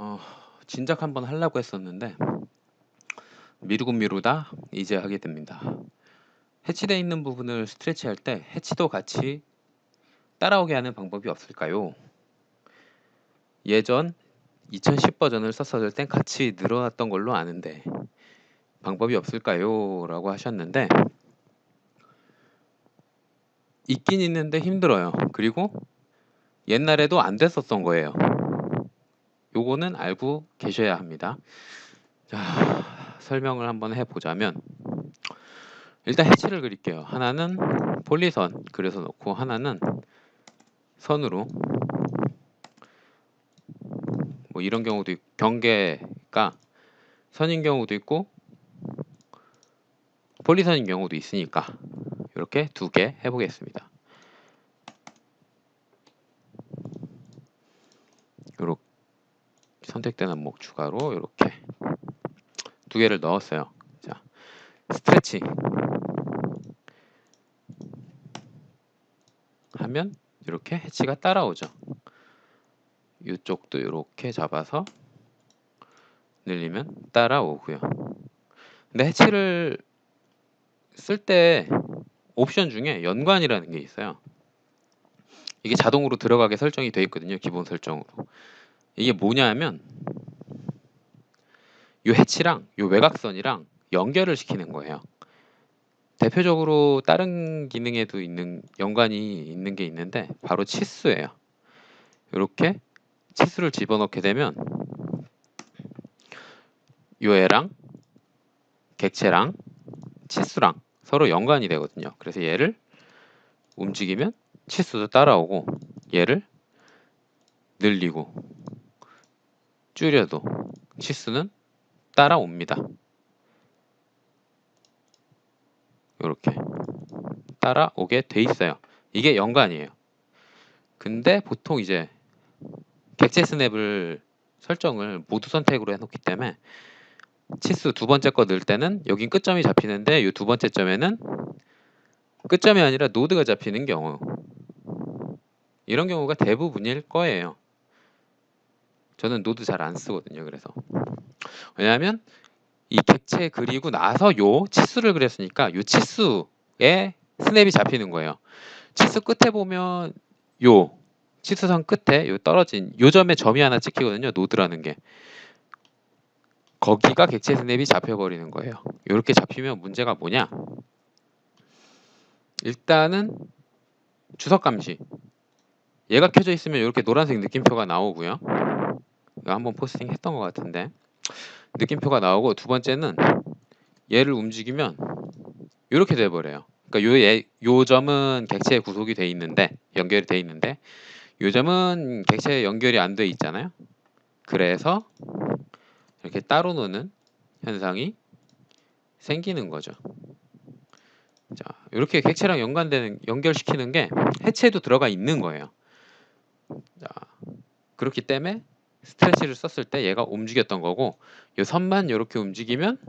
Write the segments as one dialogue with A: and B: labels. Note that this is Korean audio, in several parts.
A: 어, 진작 한번 하려고 했었는데 미루고 미루다 이제 하게 됩니다. 해치되어 있는 부분을 스트레치할 때 해치도 같이 따라오게 하는 방법이 없을까요? 예전 2010 버전을 썼을 땐 같이 늘어났던 걸로 아는데 방법이 없을까요? 라고 하셨는데 있긴 있는데 힘들어요. 그리고 옛날에도 안 됐었던 거예요. 요거는 알고 계셔야 합니다. 자, 설명을 한번 해보자면 일단 해치를 그릴게요. 하나는 폴리선 그려서 놓고 하나는 선으로 뭐 이런 경우도 있고 경계가 선인 경우도 있고 폴리선인 경우도 있으니까 이렇게 두 개 해보겠습니다. 요렇게 선택된 항목 추가로 이렇게 두 개를 넣었어요. 자, 스트레치 하면 이렇게 해치가 따라오죠. 이쪽도 이렇게 잡아서 늘리면 따라오고요. 근데 해치를 쓸 때 옵션 중에 연관이라는 게 있어요. 이게 자동으로 들어가게 설정이 되어 있거든요. 기본 설정으로. 이게 뭐냐면 요 해치랑 요 외곽선이랑 연결을 시키는 거예요. 대표적으로 다른 기능에도 있는 연관이 있는 게 있는데 바로 치수예요. 이렇게 치수를 집어넣게 되면 요 애랑 객체랑 치수랑 서로 연관이 되거든요. 그래서 얘를 움직이면 치수도 따라오고 얘를 늘리고 줄여도 치수는 따라옵니다. 이렇게 따라오게 돼 있어요. 이게 연관이에요. 근데 보통 이제 객체 스냅을 설정을 모두 선택으로 해놓기 때문에 치수 두 번째 거 넣을 때는 여긴 끝점이 잡히는데 이 두 번째 점에는 끝점이 아니라 노드가 잡히는 경우, 이런 경우가 대부분일 거예요. 저는 노드 잘 안 쓰거든요. 그래서 왜냐하면 이 객체 그리고 나서 요 치수를 그렸으니까 요 치수에 스냅이 잡히는 거예요. 치수 끝에 보면 요 치수선 끝에 요 떨어진 요 점에 점이 하나 찍히거든요. 노드라는 게. 거기가 객체 스냅이 잡혀버리는 거예요. 이렇게 잡히면 문제가 뭐냐? 일단은 주석 감시. 얘가 켜져 있으면 이렇게 노란색 느낌표가 나오고요. 이거 한번 포스팅 했던 것 같은데 느낌표가 나오고, 두 번째는 얘를 움직이면 이렇게 돼버려요. 그러니까 요 점은 객체에 구속이 돼 있는데 연결이 돼 있는데 요 점은 객체에 연결이 안 돼 있잖아요. 그래서 이렇게 따로 노는 현상이 생기는 거죠. 자, 이렇게 객체랑 연결시키는 게 해체에도 들어가 있는 거예요. 자, 그렇기 때문에 스트레치를 썼을 때 얘가 움직였던 거고, 이 선만 이렇게 움직이면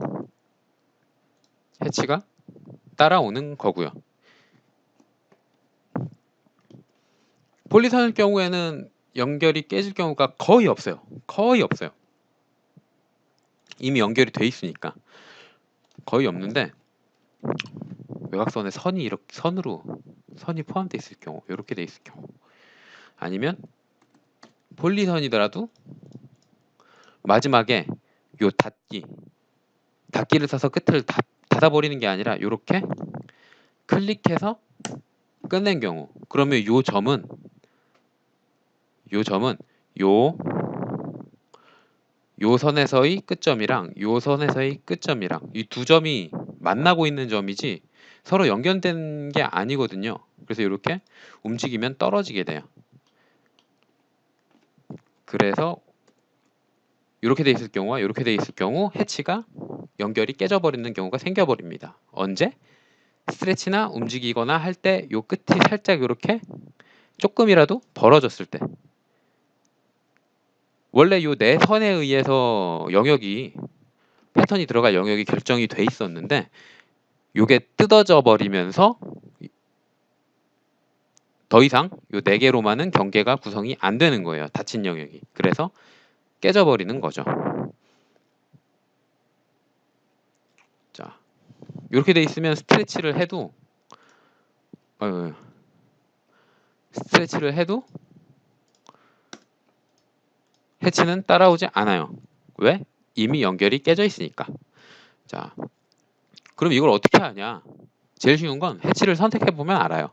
A: 해치가 따라오는 거고요. 폴리선일 경우에는 연결이 깨질 경우가 거의 없어요. 거의 없어요. 이미 연결이 돼 있으니까 거의 없는데, 외곽선에 선이 이렇게 선이 포함되어 있을 경우, 이렇게 돼 있을 경우, 아니면 폴리선이더라도 마지막에 요 닫기를 써서 끝을 닫아버리는 게 아니라 이렇게 클릭해서 끝낸 경우, 그러면 요 요 선에서의 끝점이랑 요 선에서의 끝점이랑 이 두 점이 만나고 있는 점이지 서로 연결된 게 아니거든요. 그래서 이렇게 움직이면 떨어지게 돼요. 그래서 이렇게 돼 있을 경우와 이렇게 돼 있을 경우 해치가 연결이 깨져버리는 경우가 생겨버립니다. 언제? 스트레치나 움직이거나 할 때 요 끝이 살짝 이렇게 조금이라도 벌어졌을 때. 원래 요 네 선에 의해서 영역이, 패턴이 들어갈 영역이 결정이 돼 있었는데 요게 뜯어져 버리면서 더 이상 요 네 개로만은 경계가 구성이 안 되는 거예요. 닫힌 영역이. 그래서 깨져버리는 거죠. 자, 이렇게 돼 있으면 스트레치를 해도 해치는 따라오지 않아요. 왜? 이미 연결이 깨져 있으니까. 자, 그럼 이걸 어떻게 하냐? 제일 쉬운 건 해치를 선택해 보면 알아요.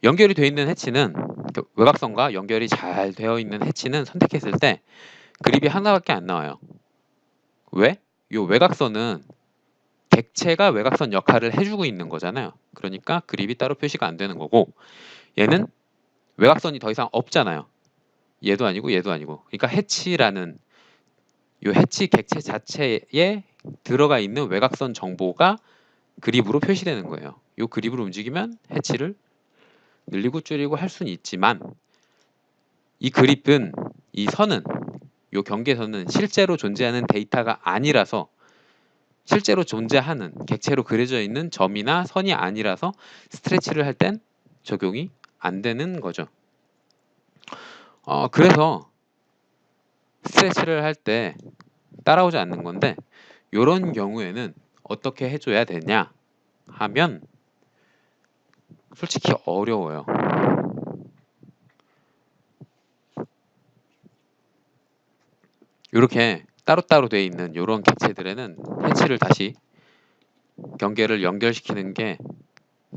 A: 연결이 되어 있는 해치는, 외곽선과 연결이 잘 되어 있는 해치는 선택했을 때 그립이 하나밖에 안 나와요. 왜? 이 외곽선은 객체가 외곽선 역할을 해주고 있는 거잖아요. 그러니까 그립이 따로 표시가 안 되는 거고, 얘는 외곽선이 더 이상 없잖아요. 얘도 아니고 얘도 아니고. 그러니까 해치라는 이 해치 객체 자체에 들어가 있는 외곽선 정보가 그립으로 표시되는 거예요. 이 그립으로 움직이면 해치를 늘리고 줄이고 할 수는 있지만, 이 그립은, 이 선은, 이 경계선은 실제로 존재하는 데이터가 아니라서, 실제로 존재하는 객체로 그려져 있는 점이나 선이 아니라서 스트레치를 할 땐 적용이 안 되는 거죠. 그래서 스트레치를 할 때 따라오지 않는 건데, 이런 경우에는 어떻게 해줘야 되냐 하면 솔직히 어려워요. 이렇게 따로따로 되어 있는 이런 객체들에는 해치를 다시 경계를 연결시키는 게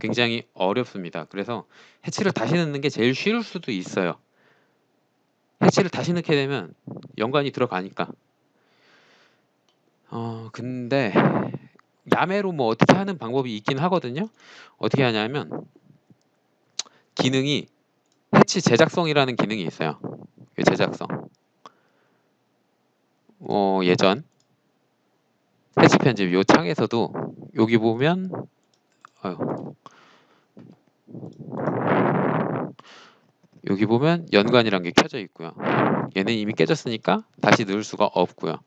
A: 굉장히 어렵습니다. 그래서 해치를 다시 넣는 게 제일 쉬울 수도 있어요. 해치를 다시 넣게 되면 연관이 들어가니까. 근데 야매로 뭐 어떻게 하는 방법이 있긴 하거든요. 어떻게 하냐면 기능이 해치 제작성이라는 기능이 있어요. 제작성. 예전 해치 편집 요 창에서도 여기 보면 여기 보면 연관이란 게 켜져 있고요. 얘는 이미 깨졌으니까 다시 넣을 수가 없고요.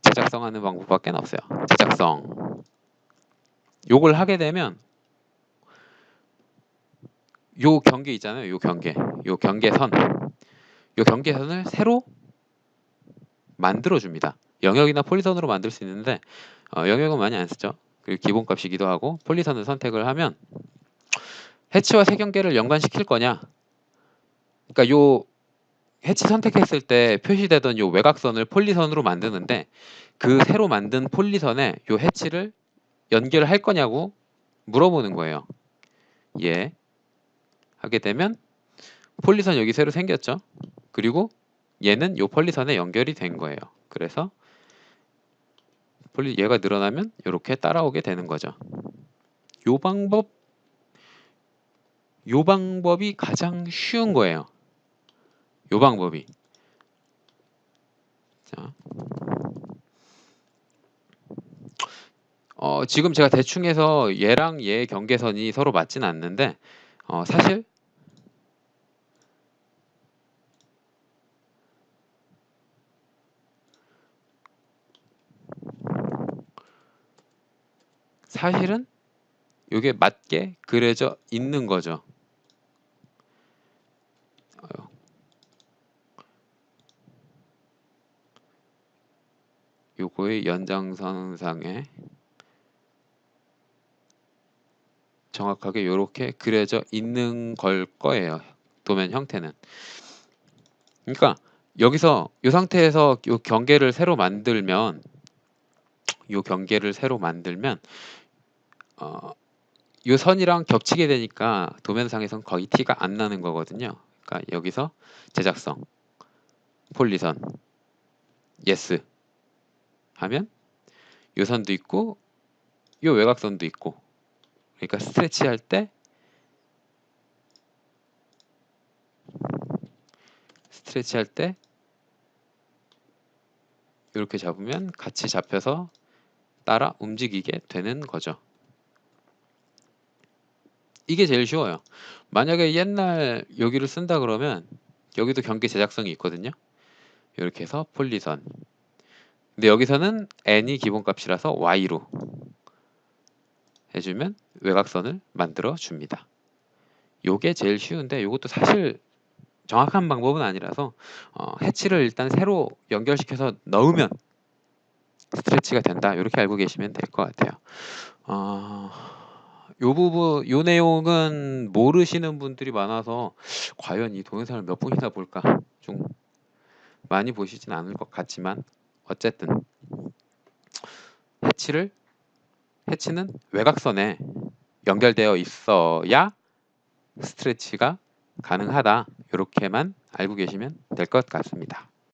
A: 제작성 하는 방법밖에 없어요. 제작성. 요걸 하게 되면 요 경계 있잖아요. 요 경계. 요 경계선. 요 경계선을 새로 만들어 줍니다. 영역이나 폴리선으로 만들 수 있는데 영역은 많이 안 쓰죠. 그리고 기본값이기도 하고, 폴리선을 선택을 하면 해치와 세경계를 연관시킬 거냐? 그러니까 요 해치 선택했을 때 표시되던 요 외곽선을 폴리선으로 만드는데, 그 새로 만든 폴리선에 요 해치를 연결할 거냐고 물어보는 거예요. 예. 하게 되면 폴리선 여기 새로 생겼죠. 그리고 얘는 요 폴리선에 연결이 된 거예요. 그래서 얘가 늘어나면 이렇게 따라오게 되는 거죠. 요 방법이 가장 쉬운 거예요. 요 방법이. 자, 지금 제가 대충 해서 얘랑 얘의 경계선이 서로 맞진 않는데, 사실은 이게 맞게 그려져 있는 거죠. 요거의 연장선상에 정확하게 이렇게 그려져 있는 걸 거예요. 도면 형태는. 그러니까 여기서 이 상태에서 요 경계를 새로 만들면 요 선이랑 겹치게 되니까 도면상에선 거의 티가 안 나는 거거든요. 그러니까 여기서 제작성, 폴리선, 예스 하면 요 선도 있고 요 외곽선도 있고, 그러니까 스트레치 할 때 이렇게 잡으면 같이 잡혀서 따라 움직이게 되는 거죠. 이게 제일 쉬워요. 만약에 옛날 여기를 쓴다 그러면 여기도 경계 제작성이 있거든요. 이렇게 해서 폴리선. 근데 여기서는 n이 기본값이라서 y로 해주면 외곽선을 만들어 줍니다. 요게 제일 쉬운데, 요것도 사실 정확한 방법은 아니라서 해치를 일단 새로 연결시켜서 넣으면 스트레치가 된다. 요렇게 알고 계시면 될 것 같아요. 요 부분 요 내용은 모르시는 분들이 많아서 과연 이 동영상을 몇 분이나 볼까 좀 많이 보시진 않을 것 같지만 어쨌든 해치는 외곽선에 연결되어 있어야 스트레치가 가능하다. 요렇게만 알고 계시면 될 것 같습니다.